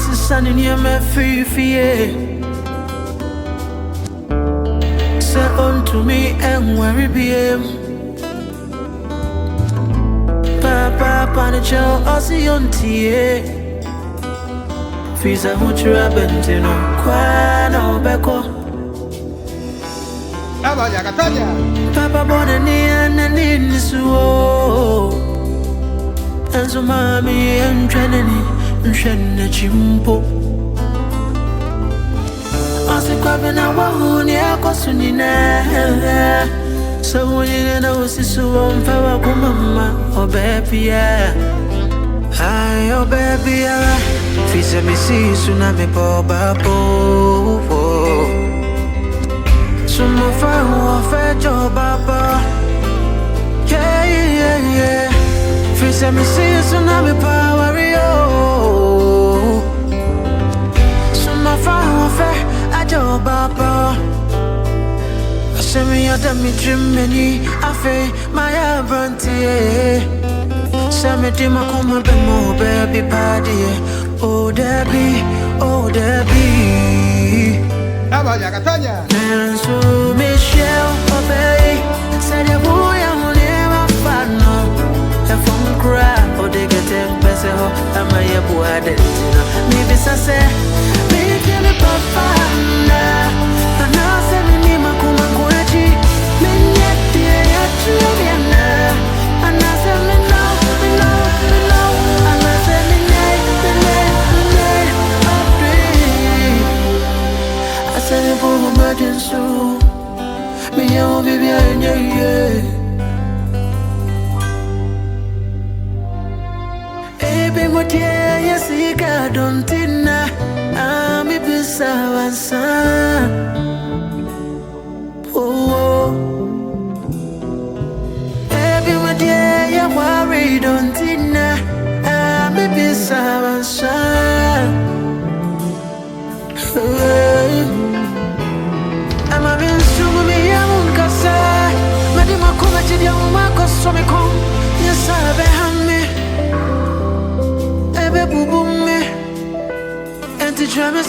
yes, the sun in your me free fear. Say unto me and worry be Papa Panicho, Osion Tie. Fisa Hutra Bentino, Quano Beco. Papa Bonani and in this war. And so, Mammy and Trinity and Shenna Chimpo. I said, Quabina Wahunia Cosunina. So, when you know, so on Power Mama or baby. Hi, oh baby. Fisa me see tsunami Boba. Sumo fa fejo baba. Yeah. Fisa me see tsunami power yo. Sumo fa fejo baba. Asemi yada mi dream many afe my brandy. Sami di makuma be mo baby party. Oh Debbie. Nanso Michelle obey. Said the boy I'm never fan no. If I'm cry or they get them best I'm a boy dentina. Maybe say me tell me papa na. And I say me makuma kuechi. Me yet dear na. And I say me no. And I say me nay. I said the boy so me young baby yeah. Baby mo dear yes you got don't dinner. I'm a bisawansa. Oh baby mo dear you worry don't dinner. I'm a bisawansa. I'm a man so me young cassa. Madima come to the young Marcos so me come. Yes, I have me. Ebe boo me. And to try me.